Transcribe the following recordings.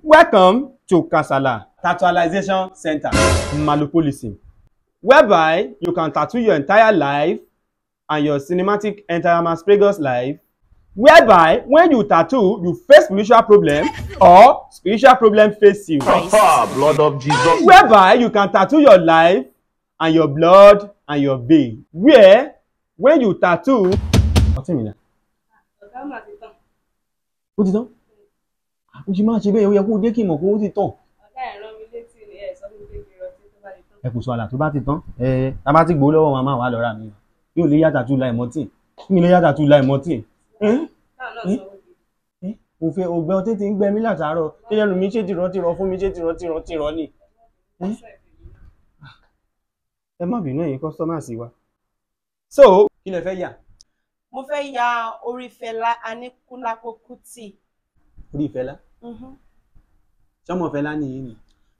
Welcome to Kasala Tattooization Center, Malopolism, whereby you can tattoo your entire life and your cinematic entire Masprego's life, whereby when you tattoo, you face spiritual problem or spiritual problem face you. Blood of Jesus. Whereby you can tattoo your life and your blood and your vein. Where when you tattoo, what's in there? Ó ti tán? Ó ti máa ṣe bẹ́ẹ̀ ó yẹ kó dé kí mọ̀ kó ó ti tán. Ẹ kò sọ àlà tó bá ti tán. Ta bá ti gbowó lọ́wọ́ wọn máa wà lọ́ra mi. Yóò lè yàtà tún láì mọ́tì. Mi lè yàtà tún láì mọ́tì. Mo fẹ́ ọgbẹ́ ọtí ti ń gbẹ mí látàárọ̀. Ṣé ẹnu mi ṣe tìrọ̀ fún mi ṣe tìrọ̀ ni? Ẹ má bínú ẹ̀yin customers wa. So, kí lẹ fẹ́ yà? Mo fẹ́ ya orí Fẹlá Aníkúlápó Kútì. Orí Fẹlá? Ṣọmọ Fẹlá nìyí ni?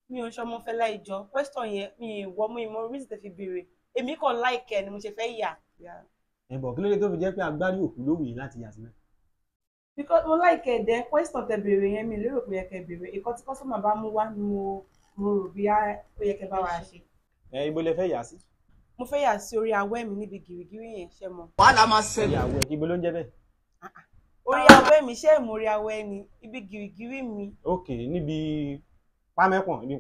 Mi ò ṣọmọ Fẹlá ìjọ. Question yẹn mi ìwọ mú ìmọ̀ reason tẹ́ fi béèrè. Èmi kàn like ẹ ni mo ṣe fẹ́ yà. Ẹ̀bọ̀ kí ló dé tó fi jẹ́ pé agbárí òkú ló wù yín láti yà sílẹ̀? Because mo like ẹ dẹ́ question tẹ́ béèrè yẹn mi lérò pé yẹ kẹ́ béèrè. Ìkọ́ tí customer bá mú wá ni mo rò bí ó yẹ kẹ́ bá wa ṣe. Ibo lẹ fẹ́ yà sí? Mo fẹ́ yà sí orí awẹ́ mi níbi gìrìgìrì yẹn ṣe mọ̀. Wàhálà máa ṣẹlẹ̀. Ìyàwó ẹ̀ kí ibo ló ń jẹ́ bẹ́ẹ̀? Orí awẹ́ mi ṣé mo orí awẹ́ ni ibi gìrìgìrì mi. Ok, níbi pámẹ́pọ̀n ni.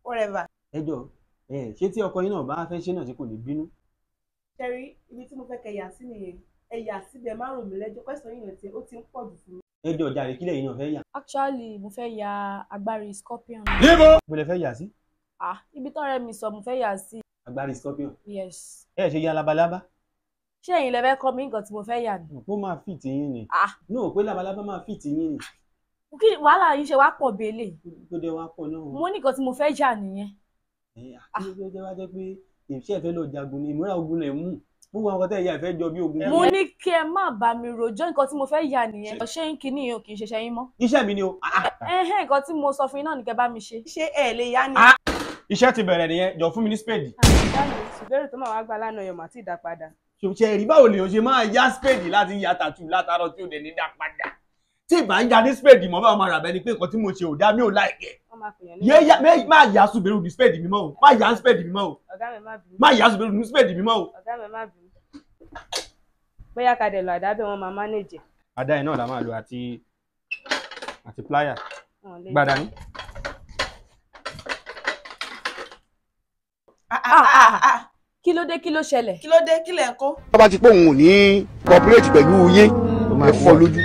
Whatever. Ẹ jọ̀ọ́, ṣé tí ọkọ yín náà bá fẹ́ ṣe náà tí kò ní bínú? Ṣẹ́rí ibi tí mo fẹ́ kẹ́ yà sí nìyẹn. Ẹ yà síbẹ̀ má rò mí lẹ́jọ́ question yìí ó ti ń pọ̀ jù fún mi. Ẹ jọ̀ọ́ jàre kílẹ̀ yín náà fẹ́ yà. Actually, mo fẹ́ ya agbárí scorpion. Níbo? Ibo lẹ fẹ́ yà sí? Ibi tọ́rẹ́ mi sọ mo fẹ́ yà sí. Agbárí scorpion. Yes. Ẹ ṣe ya labalábá? Ṣé ẹ̀yin lẹ fẹ́ kọ́ mi nǹkan tí mo fẹ́ yà ni? Ó máa fit yín ni. No, pé labalábá máa fit yín ni. Kí wàhálà yìí ṣe wá pọ̀ bẹ́lẹ̀? Tó dé wá pọ̀ náà. Mo ní nǹkan tí mo fẹ́ yà nìyẹn. Kí ló wá jẹ́ pé ìṣe ìfẹ́ lọ jagun ni ìmúra ogun lè mú. Gbogbo àwọn tẹ́ ìyá ìfẹ́ jọ bí ogun. Mo ní kí ẹ má bá mi rojọ́ nǹkan tí mo fẹ́ yà nìyẹn. Ṣé ń kíní yìí ò kì í ṣe ṣẹ́yìn mọ́? Iṣẹ́ mi ni o. Nǹkan tí mo sọ fún yín náà ni kẹ́ bá mi ṣe. Ṣé ẹ lè yá ni? Iṣẹ́ ti bẹ̀rẹ̀ nìyẹn, jọ fún mi ní spade. Ìbéèrè tó máa wá gbà lánàá yọ̀ mà tí ì dá padà. Ṣe rí báwo lèèyàn ṣe máa yá spade láti ya tattoo látàárọ̀ tí ò dẹ̀ ní dá padà. Tí ìbá ń ya ní spade mọ́ báwo máa rà bẹ́ẹ̀ ni pé nǹkan tí mo ṣe ò dá mi ò láìkẹ́. Má yá Suberu ní spade mi mọ́ o. Má yá spade mi mọ́ o. Ọ̀gá mi má bínú. Má yá Suberu ní spade mi mọ́ o. Ọ̀gá mi má bínú. Bóyá ká dẹ̀ lọ àdá bẹ́ẹ̀ wọ́n máa manage. Àdá ẹ̀ náà la máa lo àti plier. Gbàdá ní. Kí ló dé kí ló ṣẹlẹ̀? Kí ló dé kí lẹ̀ ń kó? Tó bá ti pé òun ò ní cooperate pẹ̀lú yín, ẹ fọ́ lójú,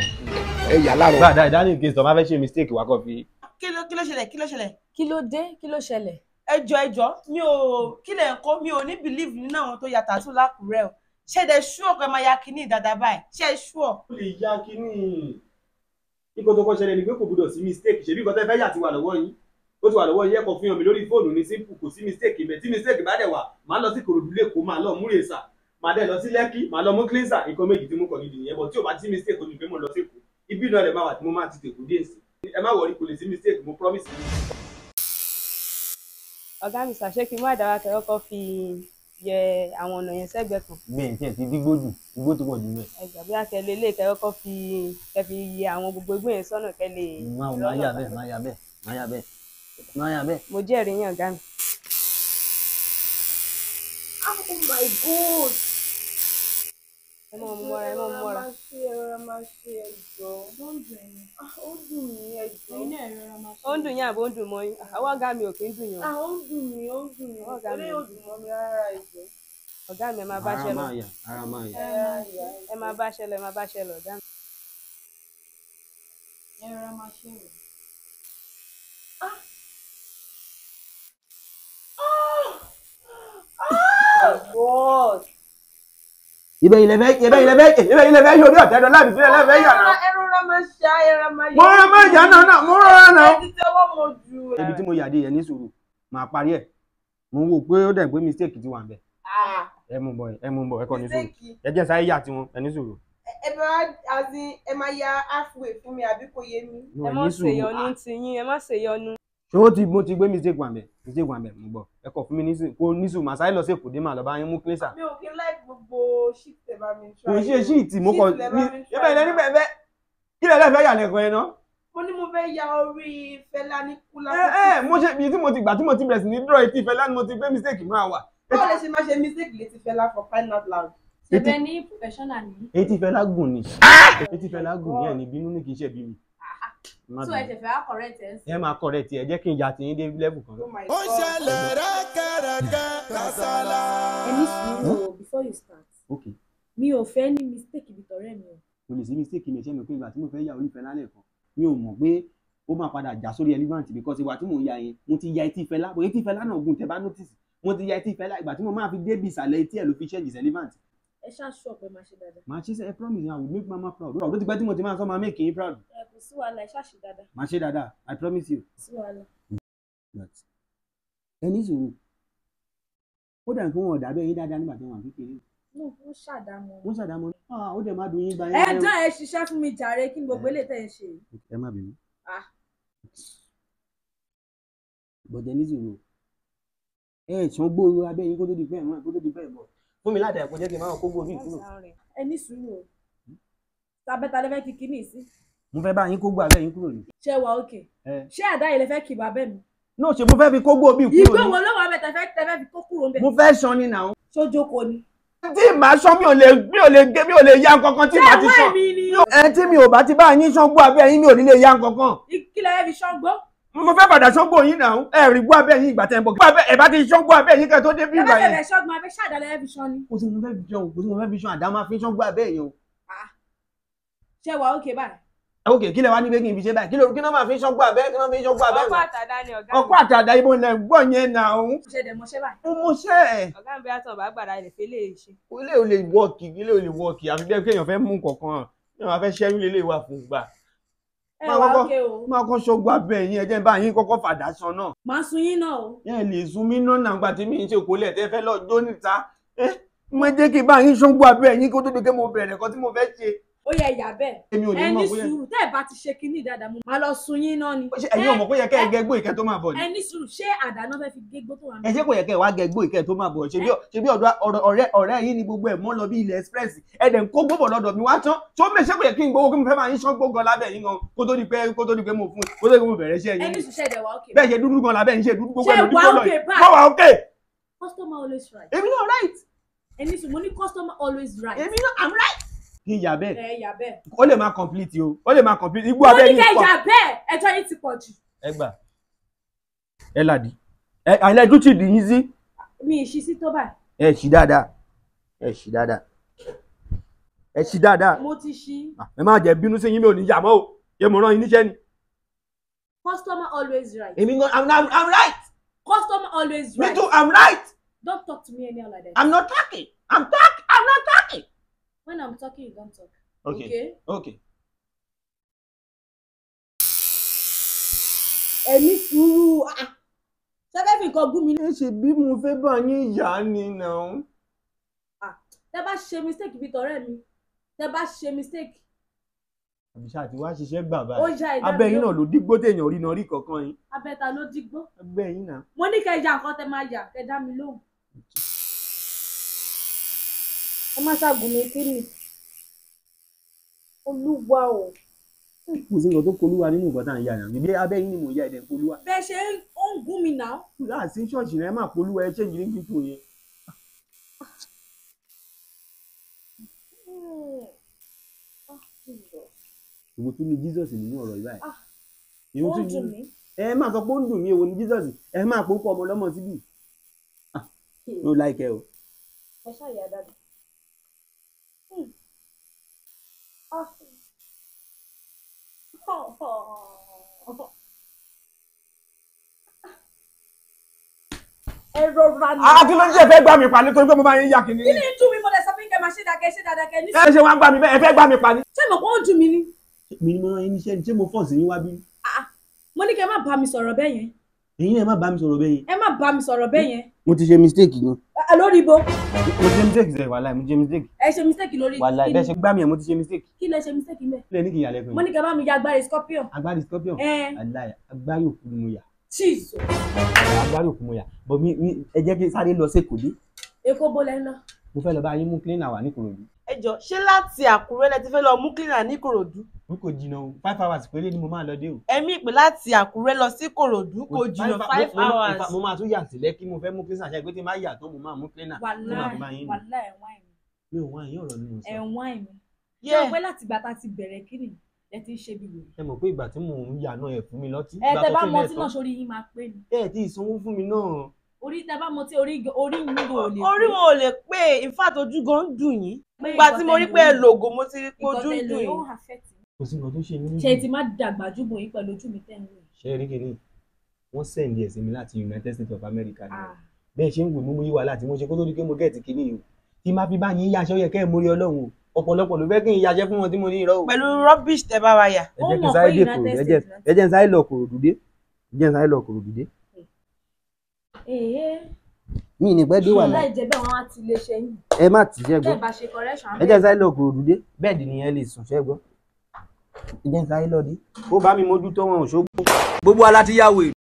ẹ yà láàárọ̀. Gbàdá ìdánilẹ̀ kí n sọ máa fẹ́ ṣe mistake wá kọ́ fi. Kí ló ṣẹlẹ̀? Kí ló ṣẹlẹ̀? Kí ló dé kí ló ṣẹlẹ̀? Ẹjọ́ mi ò kí lẹ̀ ń kó mi ò ní believe nínú àwọn tó ya tattoo lákùrẹ́ o. Ṣé ẹ ṣúọ̀ pé máa ya kíní dáadáa báyìí? Ṣé ẹ ṣúọ̀? Ó lè ya kíní. Ikọ̀ tó kọ́ ṣẹlẹ̀ ni pé kò gbọdọ̀ sí mistake. Ṣèbí nǹkan tẹ́ fẹ́ yà ti wà lọ́wọ́ yín. Ó ti wà lọ́wọ́ yín ẹ̀kọ́ fi hàn mí lórí fóònù ní simple kò sí mistake ibẹ̀. Tí mistake bá dẹ̀ wà, màá lọ sí Ìkòròdú lẹ́kọ̀ọ́, màá lọ múre sà. Màá dẹ̀ lọ sí Lẹ́kí, màá lọ mú cleanser. Nǹkan méjì tí mo kọ̀ nídìí nìyẹn. Bọ̀ tí ò bá sí mistake ojú pé mo lọ sí Èkó. Ibi náà rẹ̀ máa wà tí mo máa ti tèkó dé sí. Ẹ má wọrí kò lè sí mistake, mo promise you. Ọ̀gá mi ṣàṣẹ kí n má dára kẹ́ kọ́kọ́ fi yẹ àwọn ọ̀nà yẹn sẹ́gbẹ̀ẹ́ kan. Bẹ́ẹ̀ tí ẹ ti dígbó jù, igbó ti pọ̀ jù bẹ́ẹ̀. Ẹgbà bí akẹ́lẹ́ ilé kẹ́ kọ́kọ́ fi yẹ àwọn gbogbo igbó yẹn sọ́nà kẹ́ lè. Máa yà bẹ́ẹ̀. Mo jẹ́rìí yín ọ̀gá mi. Oh my God! Ẹ mọ̀ mú mọ́ra. Ẹ máa ṣe ẹjọ́. Ó dùn mí ẹjọ́. Ó ń dùn yín àbó ń dùn mọ́ yín. Àwọn ọ̀gá mi ò kí ń dùn yín. Ó dùn mí. Ọ̀gá mi ò dùn mọ́ mi rárá ẹjọ́. Ọ̀gá mi ẹ máa bá ṣẹ lọ. Ara máa yà. Ẹ máa bá ṣẹ lọ ọ̀gá mi. Ẹ rọra máa ṣe rẹ̀. God! Ibẹ̀ ilẹ̀ fẹ́ yóò rí ọ̀tẹ́ lọ láti fi ẹlẹ́fẹ́ yà náà. Ẹ rọra máa ṣe yẹ. Mo rọra máa jà náà, mo rọra náà. Ẹ ti tẹ́wọ́ mo jù. Ibi tí mo yà dé yẹn ní sùúrù, màá parí ẹ̀. Mo wò pé ó dẹ̀ pé mistake ti wà ńbẹ̀. Ẹ mú bọ̀, ẹ kọ́ ní sùúrù. Ẹ jẹ́ sáyé yà tiwọn, ẹ ní sùúrù. Ẹ máa ya halfway fún mi àbí kò yé mi. Ẹ má ṣèyọnu ti yín, ẹ má ṣèyọnu. Ṣé mo ti gbé mistake wà ńbẹ̀? Mistake wà ńbẹ̀, mo gbọ́. Ẹ kọ̀ fún mi ní sùúrù, màá sáyé lọ sí Èkó dé màá lọ bá yín mú cleanser. Mi ò kí like gbogbo shit tẹ́ bá mi try. Kò ṣe shit mo kọ̀ ní. Ibẹ̀ ilẹ̀ níbẹ̀ kí lẹ lẹ́fẹ̀ẹ́ yà lẹ́kọ̀ọ́ yẹn náà? mo ní mo fẹ́ ya orí Fẹlá ní kúlá. mo ṣe bí tí mo ti gbà tí mo ti bẹ̀rẹ̀ sí ní draw etí Fẹlá ni mo ti gbé mistake máa wà. báwo lè ṣe máa ṣe mistake létí Fẹlá for crying out loud. ṣẹbẹ ní professional ni. Etí Fẹlá gùn ni. Etí Fẹlá gùn ni ẹ̀ ní bínú ní kì í ṣe bí mi. so ẹ ṣe fẹ́ correct ẹ. Ẹ máa correct ẹ jẹ́ kí n ya tiyín dé level kan. ó ṣẹlẹ̀ rákàràkà kásálà. ẹni sùúrù before you start. Okay. mi ò fẹ́ ní mistake ibi tọ̀rẹ́ mi o. Mo lè ṣe mistake mi ṣe mi pé ìgbà tí mo fẹ́ ya orí Fẹlá lẹ́ẹ̀kan mi ò mọ̀ pé ó máa padà já sórí relevant because ìgbà tí mo ya yẹn mo ti ya etí Fẹlá bó etí Fẹlá náà gùn tẹ́ bá notice mo ti ya etí Fẹlá ìgbà tí mo máa fi dé bí ìsàlẹ̀ etí ẹ̀ ló fi ṣẹ́ẹ̀jì relevant. ẹ ṣáṣọ pé máa ṣe dáadáa. Màá ṣe I promise I will make mama proud. Ó ti pẹ́ tí mo ti máa sọ máa make yín proud. ẹ kò sí wàhálà ẹ ṣáṣe dáadáa. Màá ṣe dáadáa I promise you. kò sí wàhálà. Ẹ ní sùúrù ó dà fún wọn ọ̀dà bẹ́ẹ̀ yín dáadáa nígbà tí wọ́n wà kékeré. no ó ṣàdámọ́. Wọ́n ṣàdámọ́ ó dẹ̀ má dùn yín gba yín. ẹ dán ẹ ṣiṣẹ́ fún mi jàre kí n gbogbo eléyìí tẹ̀ ẹ ṣe. Ẹ má bínú. Ah. Bọ̀dẹ̀ ní sùúrù ṣan gbóòrò abẹ́ yín kó tó di bẹ́ẹ̀ mọ́ kó tó di bẹ́ẹ̀ bọ̀ fún mi láti ẹ̀kọ́ jẹ́ kí n máa kó gbòòrò ìkúrò. ẹ ní sùúrù o tàbẹ́ta lẹ́fẹ́ kí kíní sí. Mo fẹ́ bá yín kó gbó abẹ́ yín kúrò ní. ṣé wà òkè ṣé àdá yìí lẹ́fẹ́ kì bàbẹ́ mi. náà ṣe mo fẹ́ fi kó gbó bí kúrò ní. ìgbó wo ló wà bẹ́ẹ̀ tẹ́fẹ́ fi kó kúrò ń bẹ̀. Mo fẹ́ ṣan ni nà ó. sójókòó ni. Tí màá ṣan mi ò lè ya kankan tí màá ti ṣan. Tí mi ò bá ti bá yín ṣan gbó abẹ́ yín mi ò ní lè ya kankan. kí lẹ́yìn fi ṣọ́gbó. Mo fẹ́ padà ṣán gbó yín náà ẹ rí gbó abẹ́ yín ìgbà tẹ́ ń bọ̀ ẹ bá ti ṣán gbó abẹ́ yín kẹ́ tó dé bí ìgbà yẹn. ẹ bá ṣọ́gbọ́n abẹ́ ṣáàdá lẹ́yìn fi ṣán ni. Kò sí mo fẹ́ fi ṣán kò sí mo fẹ́ fi ṣán àdá máa fi ṣán gbó abẹ́ yẹn o. ṣé wà òkè báyìí. Ok kí lẹ wá ní pé kí n fi ṣe báyìí kí ló máa fi ṣán gbó abẹ́ kí ló máa fi ṣán gbó abẹ́. ọkọ àtàdá ni ọ̀gá mi. Ọkọ àtàdá ibo ilẹ̀ gbọ́ yẹn náà o. ṣe dẹ̀ mọ́ṣẹ́ báyìí. Mo mọṣẹ́ ẹ̀. ọ̀gá mi bí àtọ̀ bá gbàdá ilẹ̀ fẹ́ lè ṣe. Ilé ò lè wọ́ọ̀kì àfi bẹ́ẹ̀ kéèyàn fẹ́ mú kọ̀ọ̀kan èèyàn fẹ́ ṣẹ́yún lélẹ̀ wà fún gbà. ẹ wà òkè o. Máa kọ́ ṣọ́gbó abẹ́ yín ẹjẹ́ bá yín kọ́kọ́ fàdá san náà. màá sun yín náà o. Ẹ lè sun mí náà nàgbà tí mi ń ṣe kólẹ̀ tẹ́ fẹ́ lọ jó níta. Mo jẹ́ kí bá yín ṣọ́gbó abẹ́ yín kó tó di pé mo bẹ̀rẹ̀ kan tí mo fẹ́ ṣe. ó yẹ ìyá bẹ́ẹ̀ ẹni sùúrù tẹ́ ẹ̀ bá ti ṣe kinní dáadáa mo máa lọ sun yín náà ni. Ẹ̀yin ò mọ̀ kó yẹ kẹ́ ẹ gẹgbó ìkẹ́ tó máa bọ̀ ni. ẹni sùúrù ṣé àdáná fẹ́ fi gégbó tó wà ní. Ẹ ṣé kò yẹ kẹ́ ẹ wá gẹgbó ìkẹ́ tó máa bọ̀ ṣe bí ọ̀rẹ́ yín ni gbogbo ẹ̀ mọ́ lọ bí ilẹ̀ express ẹ̀dẹ̀ ń kó gbogbo lọ́dọ̀ mi wá tán tó mẹ́ṣẹ́ kò yẹ kí n gbowó kí mo fẹ́ máa yín ṣán gbógan lábẹ́ yín gan kó tó di pé mo fún kó tó di pé mo bẹ̀rẹ̀ iṣẹ́ yín. ẹni sùn ṣẹ̀dẹ̀ wà òkè. Bẹ́ẹ̀ ṣe dúdú gan lábẹ́ yín ṣe dúdú gbogbo ẹ̀ lójú ṣé tó lọ wà òkè yìí. báyìí. Mo wà okay. Customer always right. Èmi náà right. ẹni sùn mo ní customer always right. Èmi náà I'm right. Kí n yà bẹ́ẹ̀. ẹ yà bẹ́ẹ̀. Ó lè máa complete o ó lè máa complete igbó mo abẹ́ ní yín kẹ́ pọ̀. yà bẹ́ẹ̀ ẹjọ́ yín ti pọ̀ jù. Ẹ gbà ẹ làdí àìlẹ́ tó ti dì yín sí. mi ì ṣí sí tó báyìí. Ẹ ṣí dáadáa ẹ ṣí dáadáa ẹ ṣí dáadáa. mo ti ṣí. Ẹ má jẹ́ bínú sí yín mi ò ní yà mọ́ o yẹ mo rán yín níṣẹ́ ni. Customer always right. Èmi gan I'm right. Customer always Me right. too I'm right. Don't talk to me anyhow like that. I'm not talking. I'm not talking. When I'm talking, you don't talk. Okay. Okay. Ẹni sùúrù ṣé fẹ́ fi nǹkan gún mi ní. Ẹ ṣe bí mo fẹ́ bá yín yà ni náà. Tẹ́ bá ṣe mistake bí tọ̀rẹ́ mi tẹ́ bá ṣe mistake. Àbíṣà àti wá ṣiṣẹ́ gbà Ó báyìí. ya ìdá mi. Abẹ́ yín náà ló dígbó téèyàn rí náà rí kankan yín. Abẹ́ta ló dígbó. Abẹ́ yín náà. Mo ní kẹ́ ya nǹkan tẹ́ máa yà kẹ́ dá mi lóhùn. Ẹ má ṣàgùn mi kí ni. Olúwa o. Kò sí nǹkan tó polúwa nínú nǹkan tá à ń yà yàn. Ìbí abẹ́ yín ni mò ń yà ẹ̀dẹ̀ polúwa. Bẹ́ẹ̀ ṣe ó ń gún mi náà. Láàsí ṣọ́ọ̀ṣì rẹ̀ máa polúwa ẹ ṣéǹjì ní kíkù yẹn. Ìwò tún ní Jesus nínú ọ̀rọ̀ yìí báyìí. Ó ń dùn mí. Ẹ máa sọ pé ó ń dùn mí èwo ní Jesus ẹ máa pò pọ̀ ọmọ lọ́mọ síbí. Ló láìkẹ́ o. Ẹ ṣàyà dáadáa. Ẹ rọra ni. Kí ló ń jẹ́ fẹ́ gbà mí pa nítorí pé mo bá yín yà kìíní. Kí ni dùn mí mo lè sọ fún kẹ́ máa ṣe dákẹ́ ní. Ẹ ṣe wá gbà mí bẹ́ẹ̀ ẹ fẹ́ gbà mí pa ní. Ṣé mo kó ń dùn mí ni? Mi ni mo rán yín níṣẹ́ ni ṣé mo fọ̀ sí yín wá bí? Mo ní kẹ́ má bá mi sọ̀rọ̀ bẹ́ẹ̀ yẹn. Èyí náà ẹ má bá mi sọ̀rọ̀ bẹ́ẹ̀ yẹn. Ẹ má bá mi sọ̀rọ̀ bẹ́ẹ̀ yẹn. Mo ti ṣe mistake gan. Lórí ibo. Mo ṣe mistake sẹ́yìn wàláì mo ṣe mistake. Ẹ ṣe mistake lórí. Wàláì bẹ́ẹ̀ ṣe gbà mí ẹ̀ mo ti ṣe mistake. Kí lẹ ṣe mistake mẹ́? Kílẹ̀ ní kì í yà lẹ́kùn Mo ní kẹ́ bá mi ya agbárí scorpion. Agbárí scorpion. Wàláì agbárí òkú ni mo yà. Jesus. Agbárí òkú mo yà. Bọ̀ mi ẹ jẹ́ kí n sáré lọ sí Èkó. Èkó bó lẹ ń lọ. Mo fẹ́ lọ bá yín mú cleaner wà ní Ìkòròdú. ẹ jọ ṣé láti Àkúrẹ́ lẹ ti fẹ́ lọ mú cleaner ní Ìkòròdú. n kò jìnnà o 5 hours péré ni mo máa lọ dé o. ẹ̀mí ìpè láti Àkúrẹ́ lọ sí Kòròdú kò jìnnà 5 hours. mo máa tún yà sílẹ̀ kí mo fẹ́ mú cleaner ṣe pé tí n bá yà tó mo máa mú cleaner. wàhálà ẹ̀wọ̀n àìmí. mi ò wá ìyẹn ọ̀rọ̀ ni mo sọ. ẹ̀wọ̀n àìmí. ṣé o pé láti ìgbà tá a ti bẹ̀rẹ̀ kí ni ẹ ti ń ṣe bí wèrè. ẹ mọ̀ pé ìgbà tí mò ń yà náà ẹ fún mi lọ́tí. ẹ tẹ bá mọtí náà sórí yín máa pé ni. ẹ ti ìsanwó fún mi náà. orí tẹ bá mọtí orí yín ò lè pé. orí wọn ò lè pé in fact ojú gan ń dùn yín. ìgbà tí mo rí pé ẹ lògò mo ti rí pé ojú ń dùn yín. kò sí nǹkan tó ṣe mí. ṣe ti má dàgbà jùbọ yín pẹ̀lú ojú mi tẹ́ ń lò. ṣe rí kìíní wọ́n sẹ́ǹdì ẹ̀sìn mi láti United States of America ni bẹ́ẹ̀ ṣe ń wò mú yí wàhálà tí mo ṣe kó tó di pé mo gẹ̀ẹ́tì kìíní yìí tí má fi bá yín yáṣẹ́ ó yẹ kẹ́ ẹ̀ mórí Ọlọ́run ọ̀pọ̀lọpọ̀ ló fẹ́ kí n yáṣẹ́ fún wọn tí mo ní irọ́ o. pẹ̀lú rubbish tẹ bá wa yà. ẹ jẹ́ kí n sáré dé kòrò ẹ jẹ́ n sáré lọ Kòròdú dé mi ní pẹ́ dé wà náà. láì jẹ́ bẹ́ẹ̀ wọ́n á ti lè ṣe yín. ẹ má tì í ṣẹ́ gbọ́ ẹ bá ṣe correction. ẹ jẹ́ n sáré lọ Kòròdú dé bẹ́ẹ̀dì nìyẹn lè sùn ṣẹ́ gbọ́ ẹ jẹ́ n sáré lọ dé ó bá mi mójútó wọn ò ṣógbó. gbogbo aláti yá wèrè.